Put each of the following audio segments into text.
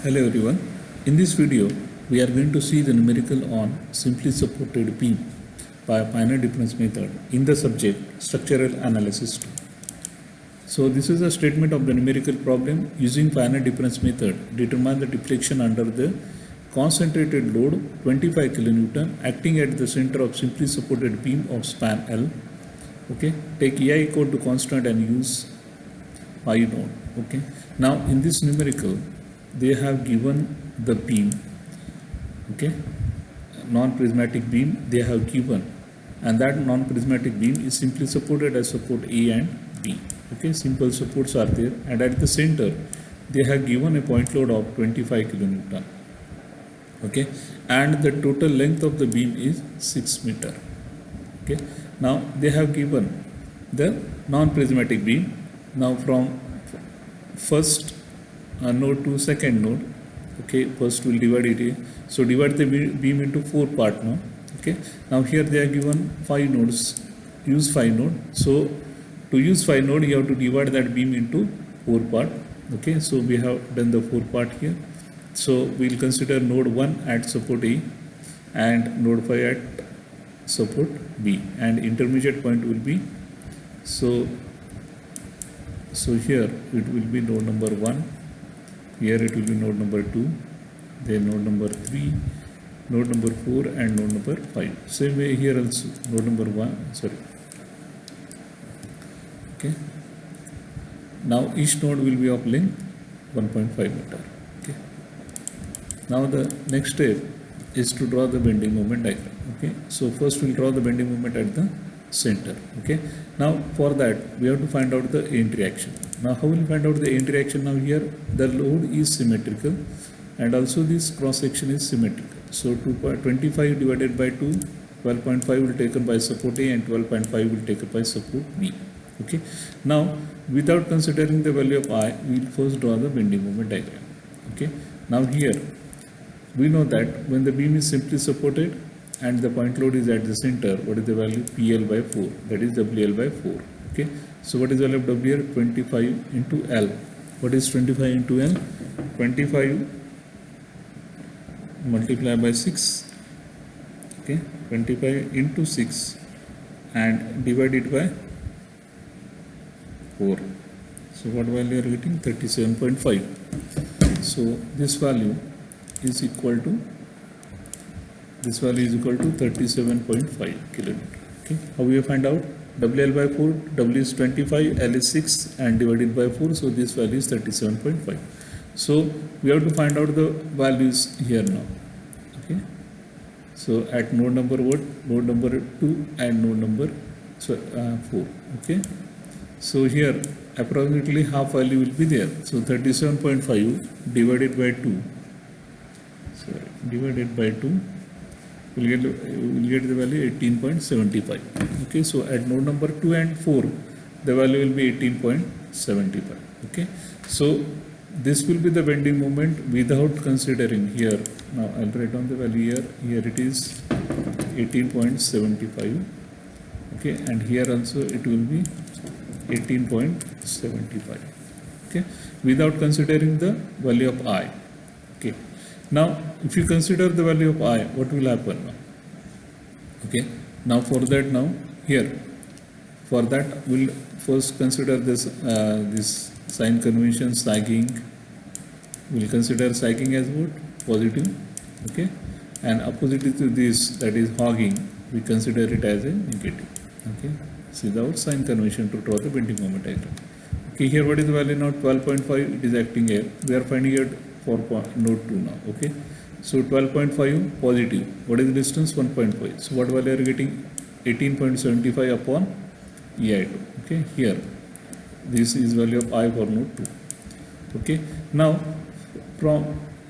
Hello everyone. In this video, we are going to see the numerical on simply supported beam by finite difference method in the subject structural analysis 2. So this is a statement of the numerical problem using finite difference method. Determine the deflection under the concentrated load 25 kilonewton acting at the center of simply supported beam of span L. Okay, take EI equal to constant and use pi node. Okay, now in this numerical they have given the beam, okay, non-prismatic beam they have given, and that non-prismatic beam is simply supported as support A and B. Okay, simple supports are there, and at the center they have given a point load of 25 kilonewton. Okay, and the total length of the beam is 6 meter. Okay, now they have given the non-prismatic beam. Now from first node to second node, okay, first we'll divide it here. So divide the beam into 4 parts now. Okay, now here they are given 5 nodes, use 5 node. So to use 5 node you have to divide that beam into 4 parts. Okay, so we have done the 4 part here. So we'll consider node 1 at support A and node 5 at support B, and intermediate point will be, so here it will be node number 1, here it will be node number 2, then node number 3, node number 4 and node number 5. Same way here also, node number 1, sorry. Okay, now each node will be of length 1.5 meter. Okay, now the next step is to draw the bending moment diagram. Okay, so first we'll draw the bending moment at the center. Okay, now for that we have to find out the end reaction. Now how will we find out the end reaction? Now here the load is symmetrical and also this cross section is symmetrical. So 25 divided by 2, 12.5 will taken by support A and 12.5 will taken by support B. Okay, now without considering the value of I, we will first draw the bending moment diagram. Okay, now here we know that when the beam is simply supported and the point load is at the center, what is the value? PL by 4, that is WL by 4. Okay, so what is the value of W here? 25 into L. What is 25 into L? 25 multiplied by 6. Okay, 25 into 6 and divided by 4. So what value are you getting? 37.5. So this value is equal to 37.5 kilonewton. Okay, how we find out? WL by 4, W is 25, L is 6 and divided by 4, so this value is 37.5. So we have to find out the values here now. Okay, so at node number 1, node number 2 and node number 4. Okay, so here approximately half value will be there. So 37.5 divided by 2, we'll get the value 18.75. Okay, so at node number 2 and 4 the value will be 18.75. Okay, so this will be the bending moment without considering here. Now I'll write down the value here. Here it is 18.75. okay, and here also it will be 18.75. okay, without considering the value of I. Okay, now if you consider the value of I, what will happen now? Okay, now for that, now here for that we'll first consider this this sign convention, sagging. We'll consider sagging as what? Positive. Okay, and opposite to this, that is hogging, we consider it as a negative. Okay, see the sign convention to draw the bending moment diagram. Okay, here what is the value now? 12.5, it is acting here. We are finding it for node 2 now. Okay, so 12.5 positive, what is the distance? 1.5. so what value are you getting? 18.75 upon EI2. okay, here this is value of I for node 2. okay, now from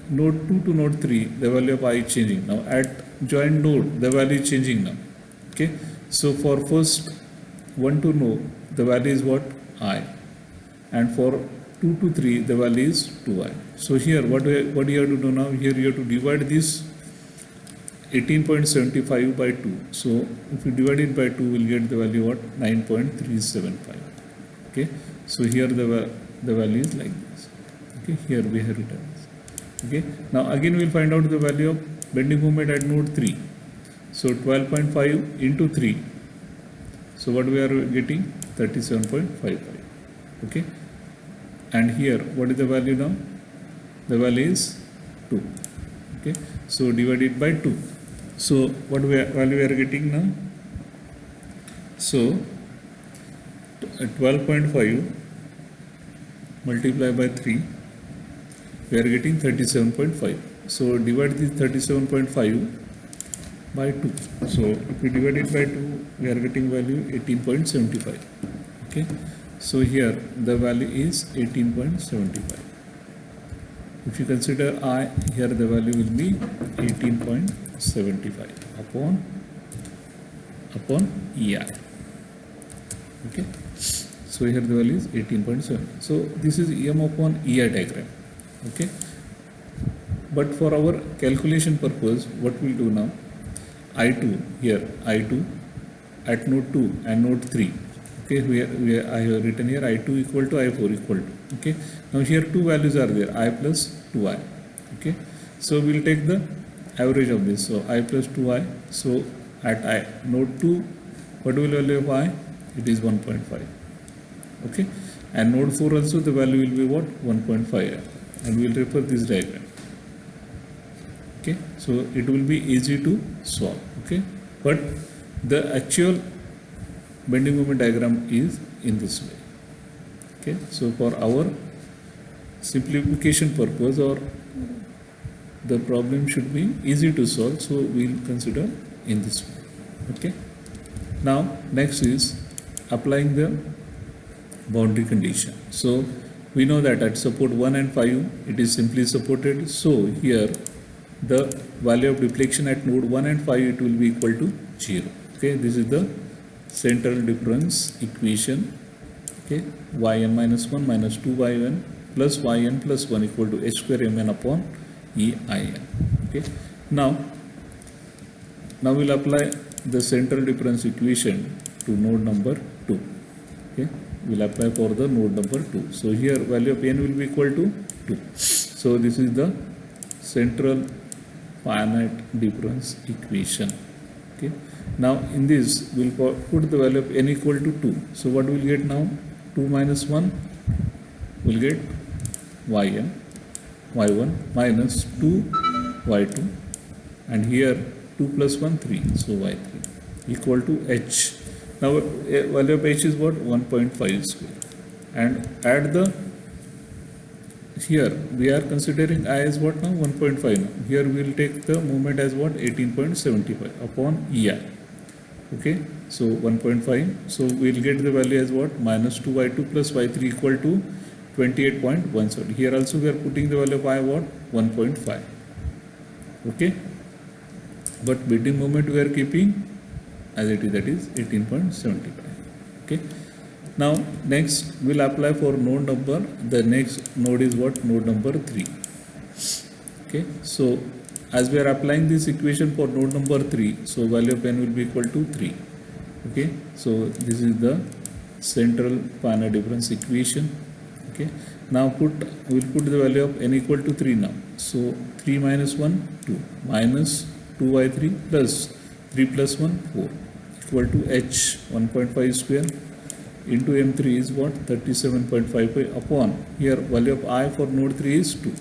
node 2 to node 3 the value of I is changing. Now at joint node the value is changing now. Okay, so for first 1 to node the value is what? I, and for 2 to 3 the value is 2I. So here what you have to do now? Here you have to divide this 18.75 by 2. So if you divide it by 2 we'll get the value what? 9.375. okay, so here the value is like this. Okay, here we have written this. Okay, now again we will find out the value of bending moment at node 3. So 12.5 into 3. So what we are getting? 37.55. Okay, and here what is the value now? The value is 2. Okay, so divided by 2. So what value we are getting now? So 12.5 multiplied by 3, we are getting 37.5. So divide this 37.5 by 2. So if we divide it by 2, we are getting value 18.75. Okay, so here the value is 18.75. If you consider I, here the value will be 18.75 upon EI. Okay, so here the value is 18.7. So this is EM upon EI diagram. Okay, but for our calculation purpose, what we'll do now, I2 here, I2 at node 2 and node 3. Okay, I have written here I2 equal to I4 equal to. Okay, now here two values are there, I plus 2I. Okay, so we'll take the average of this. So I plus 2I. So at I node 2, what will value of I? It is 1.5. Okay, and node 4 also the value will be what? 1.5, and we will refer this diagram. Okay, so it will be easy to solve. Okay, but the actual bending moment diagram is in this way. Okay, so for our simplification purpose, or the problem should be easy to solve, so we will consider in this way. Okay, now next is applying the boundary condition. So we know that at support 1 and 5 it is simply supported. So here the value of deflection at node 1 and 5, it will be equal to 0. Okay, this is the central difference equation. Okay, yn minus 1 minus 2yn plus yn plus 1 equal to h square mn upon ein. Okay, now we'll apply the central difference equation to node number 2. Okay, we'll apply for the node number 2. So here value of n will be equal to 2. So this is the central finite difference equation. Okay, now in this we'll put the value of n equal to 2. So what we'll get now? 2 minus 1 will get yn, y1 minus 2 y2, and here 2 plus 1 3, so y3 equal to h. Now value of h is what? 1.5 square, and add the, here we are considering I as what now? 1.5 now. Here we will take the moment as what? 18.75 upon EI. Okay, so 1.5, so we will get the value as what? Minus 2y2 plus y3 equal to 28.17. Here also we are putting the value of I what? 1.5. Okay, but bending moment we are keeping as it is, that is 18.75. Okay, now next we'll apply for node number, the next node is what? Node number 3. Okay, so as we are applying this equation for node number 3, so value of n will be equal to 3. Okay, so this is the central finite difference equation. Okay, now we'll put the value of n equal to 3 now. So 3 minus 1 2 minus 2y3 plus 3 plus 1 4 equal to h 1.5 square into m3 is what? 37.55 upon, here value of I for node 3 is 2.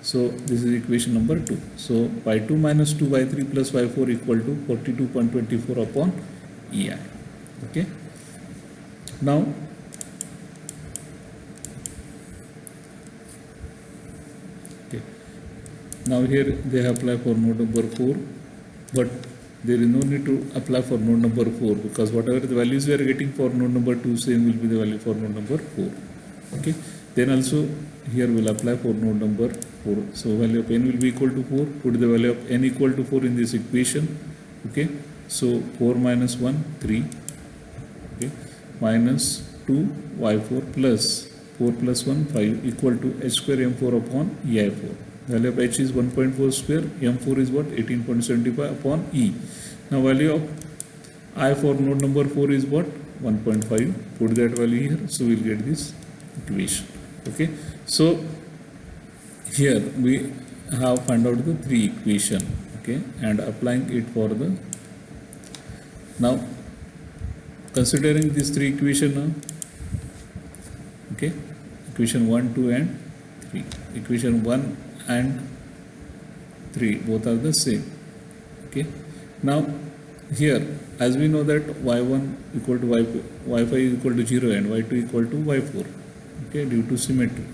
So this is equation number 2. So y2 minus 2y3 plus y4 equal to 42.24 upon EI. Okay, now now here they apply for node number 4, but there is no need to apply for node number 4, because whatever the values we are getting for node number 2, same will be the value for node number 4. Okay, then also here we will apply for node number 4. So value of n will be equal to 4. Put the value of n equal to 4 in this equation. Okay, so 4 minus 1 3. Okay, minus 2 y4 plus 4 plus 1 5 equal to h square m4 upon ei4. Value of h is 1.4 square, m4 is what? 18.75 upon e. Now value of I for node number 4 is what? 1.5. Put that value here, so we'll get this equation. Okay, so here we have found out the three equation, okay, and applying it for the, now considering these three equation now, okay, equation 1, 2 and 3, equation 1 and 3 both are the same, okay. Now here, as we know that y1 equal to y5 is equal to 0 and y2 equal to y4, okay, due to symmetry.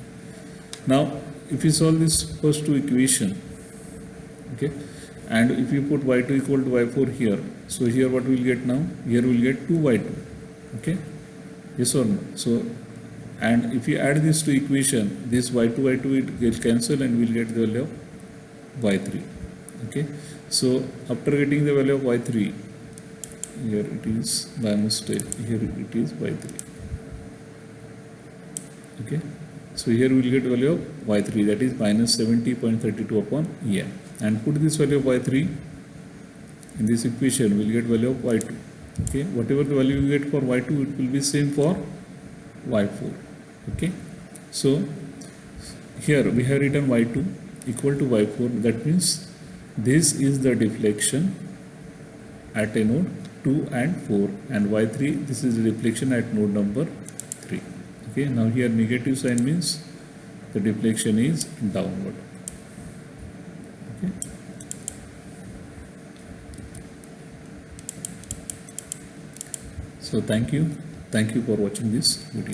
Now if you solve this first two equation, okay, and if you put y2 equal to y4 here, so here what we will get now? Here we will get 2y2, okay, yes or no? So, and if you add these two equation, this y2 will get cancel and we will get the value of y3, okay. So after getting the value of y3, here it is by mistake, here it is y3, okay. So here we will get value of y3, that is minus 70.32 upon en, and put this value of y3 in this equation, we will get value of y2, okay. Whatever the value you get for y2, it will be same for y4, okay. So here we have written y2 equal to y4, that means this is the deflection at a node 2 and 4, and y3, this is the deflection at node number 3, okay. Now here negative sign means the deflection is downward, okay. So thank you for watching this video.